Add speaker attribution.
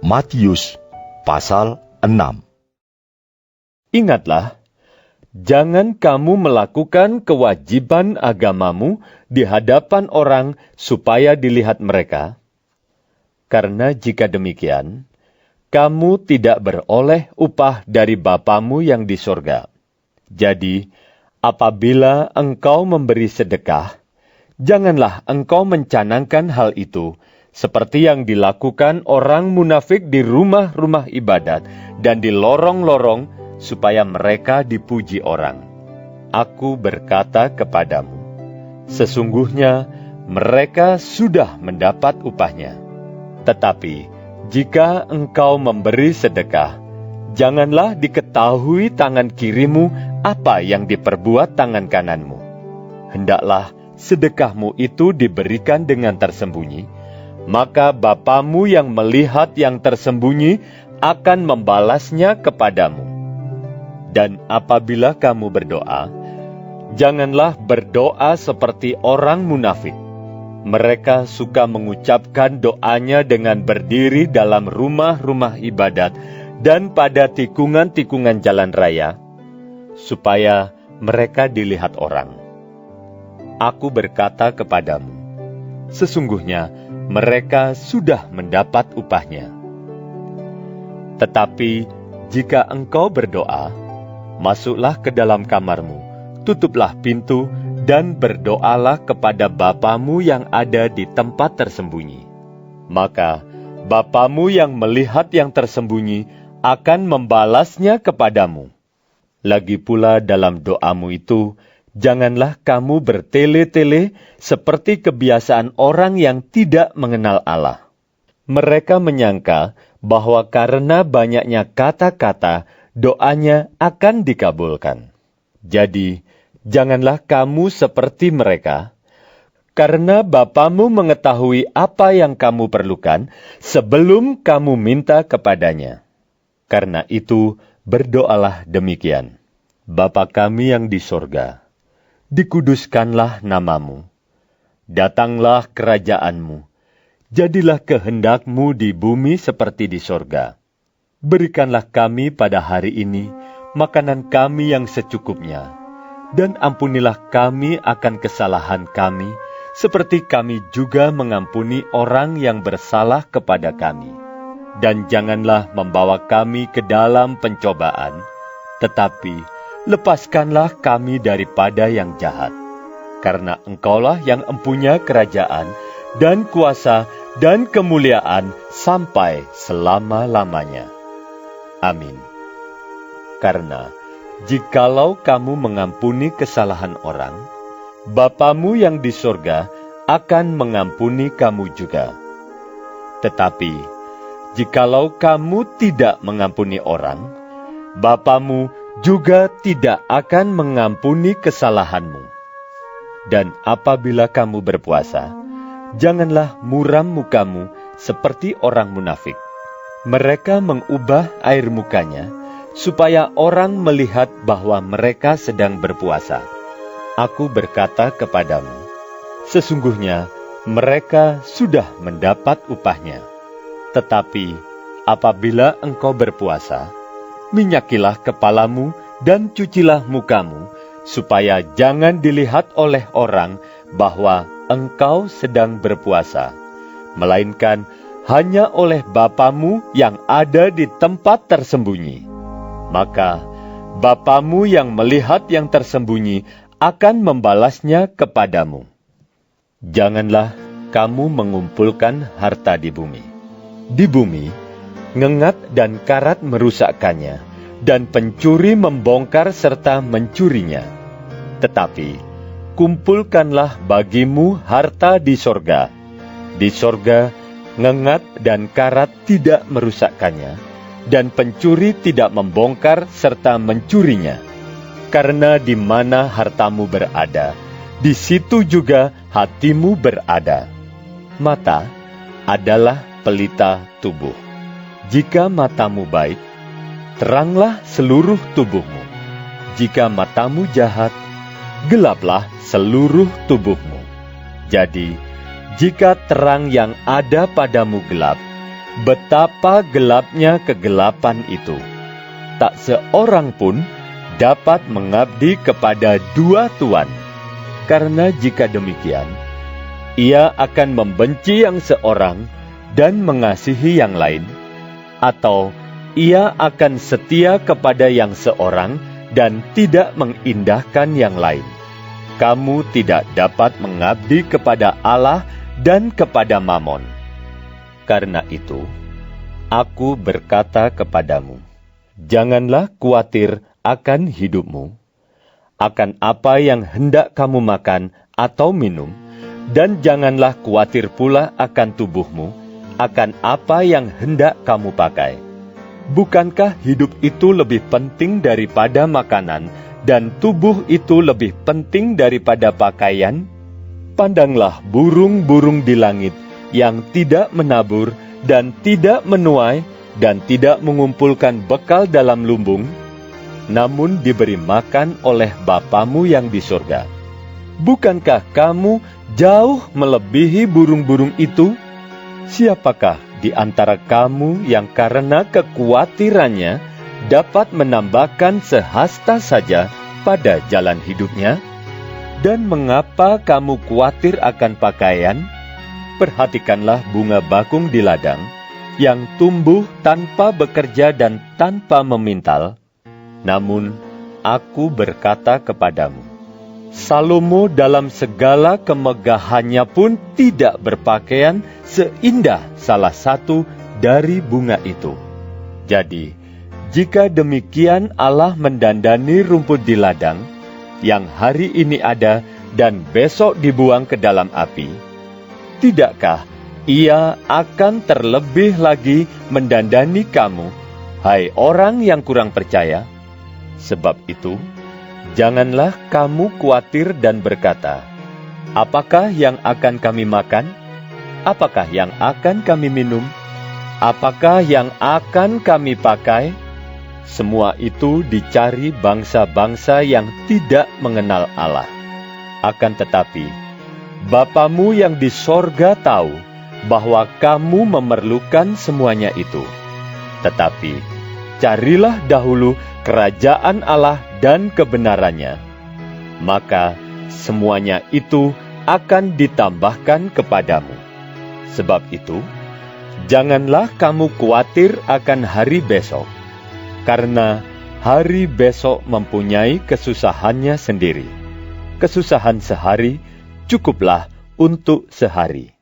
Speaker 1: Matius pasal 6.
Speaker 2: Ingatlah, jangan kamu melakukan kewajiban agamamu di hadapan orang supaya dilihat mereka, karena jika demikian, kamu tidak beroleh upah dari Bapamu yang di sorga. Jadi, apabila engkau memberi sedekah, janganlah engkau mencanangkan hal itu, seperti yang dilakukan orang munafik di rumah-rumah ibadat dan di lorong-lorong, supaya mereka dipuji orang. Aku berkata kepadamu, sesungguhnya mereka sudah mendapat upahnya. Tetapi, jika engkau memberi sedekah, janganlah diketahui tangan kirimu apa yang diperbuat tangan kananmu. Hendaklah sedekahmu itu diberikan dengan tersembunyi, maka Bapamu yang melihat yang tersembunyi akan membalasnya kepadamu. Dan apabila kamu berdoa, janganlah berdoa seperti orang munafik. Mereka suka mengucapkan doanya dengan berdiri dalam rumah-rumah ibadat dan pada tikungan-tikungan jalan raya, supaya mereka dilihat orang. Aku berkata kepadamu, sesungguhnya mereka sudah mendapat upahnya. Tetapi jika engkau berdoa, masuklah ke dalam kamarmu, tutuplah pintu, dan berdoalah kepada Bapamu yang ada di tempat tersembunyi. Maka Bapamu yang melihat yang tersembunyi akan membalasnya kepadamu. Lagi pula dalam doamu itu, janganlah kamu bertele-tele seperti kebiasaan orang yang tidak mengenal Allah. Mereka menyangka bahwa karena banyaknya kata-kata, doanya akan dikabulkan. Jadi, janganlah kamu seperti mereka, karena Bapamu mengetahui apa yang kamu perlukan sebelum kamu minta kepadanya. Karena itu, berdoalah demikian. Bapa kami yang di sorga, dikuduskanlah namamu. Datanglah kerajaanmu. Jadilah kehendakmu di bumi seperti di sorga. Berikanlah kami pada hari ini makanan kami yang secukupnya. Dan ampunilah kami akan kesalahan kami, seperti kami juga mengampuni orang yang bersalah kepada kami. Dan janganlah membawa kami ke dalam pencobaan, tetapi lepaskanlah kami daripada yang jahat. Karena Engkaulah yang empunya kerajaan, dan kuasa, dan kemuliaan sampai selama-lamanya. Amin. Karena jikalau kamu mengampuni kesalahan orang, Bapamu yang di sorga akan mengampuni kamu juga. Tetapi, jikalau kamu tidak mengampuni orang, Bapamu juga tidak akan mengampuni kesalahanmu. Dan apabila kamu berpuasa, janganlah muram mukamu seperti orang munafik. Mereka mengubah air mukanya, supaya orang melihat bahwa mereka sedang berpuasa. Aku berkata kepadamu, sesungguhnya mereka sudah mendapat upahnya. Tetapi apabila engkau berpuasa, minyakilah kepalamu dan cucilah mukamu, supaya jangan dilihat oleh orang bahwa engkau sedang berpuasa, melainkan hanya oleh Bapamu yang ada di tempat tersembunyi. Maka Bapamu yang melihat yang tersembunyi akan membalasnya kepadamu. Janganlah kamu mengumpulkan harta di bumi. Di bumi, ngengat dan karat merusakkannya, dan pencuri membongkar serta mencurinya. Tetapi, kumpulkanlah bagimu harta di sorga. Di sorga, ngengat dan karat tidak merusakkannya, dan pencuri tidak membongkar serta mencurinya. Karena di mana hartamu berada, di situ juga hatimu berada. Mata adalah pelita tubuh. Jika matamu baik, teranglah seluruh tubuhmu. Jika matamu jahat, gelaplah seluruh tubuhmu. Jadi, jika terang yang ada padamu gelap, betapa gelapnya kegelapan itu. Tak seorang pun dapat mengabdi kepada dua tuan, karena jika demikian, ia akan membenci yang seorang dan mengasihi yang lain, atau ia akan setia kepada yang seorang dan tidak mengindahkan yang lain. Kamu tidak dapat mengabdi kepada Allah dan kepada Mamon. Karena itu, aku berkata kepadamu, janganlah khawatir akan hidupmu, akan apa yang hendak kamu makan atau minum, dan janganlah khawatir pula akan tubuhmu, akan apa yang hendak kamu pakai. Bukankah hidup itu lebih penting daripada makanan, dan tubuh itu lebih penting daripada pakaian? Pandanglah burung-burung di langit yang tidak menabur dan tidak menuai dan tidak mengumpulkan bekal dalam lumbung, namun diberi makan oleh Bapamu yang di surga. Bukankah kamu jauh melebihi burung-burung itu? Siapakah di antara kamu yang karena kekhawatirannya dapat menambahkan sehasta saja pada jalan hidupnya? Dan mengapa kamu khawatir akan pakaian? Perhatikanlah bunga bakung di ladang, yang tumbuh tanpa bekerja dan tanpa memintal. Namun, aku berkata kepadamu, Salomo dalam segala kemegahannya pun tidak berpakaian seindah salah satu dari bunga itu. Jadi, jika demikian Allah mendandani rumput di ladang, yang hari ini ada dan besok dibuang ke dalam api, tidakkah Ia akan terlebih lagi mendandani kamu, hai orang yang kurang percaya? Sebab itu, janganlah kamu khawatir dan berkata, apakah yang akan kami makan? Apakah yang akan kami minum? Apakah yang akan kami pakai? Semua itu dicari bangsa-bangsa yang tidak mengenal Allah. Akan tetapi, Bapamu yang di sorga tahu bahwa kamu memerlukan semuanya itu. Tetapi, carilah dahulu kerajaan Allah dan kebenarannya, maka semuanya itu akan ditambahkan kepadamu. Sebab itu, janganlah kamu khawatir akan hari besok, karena hari besok mempunyai kesusahannya sendiri. Kesusahan sehari cukuplah untuk sehari.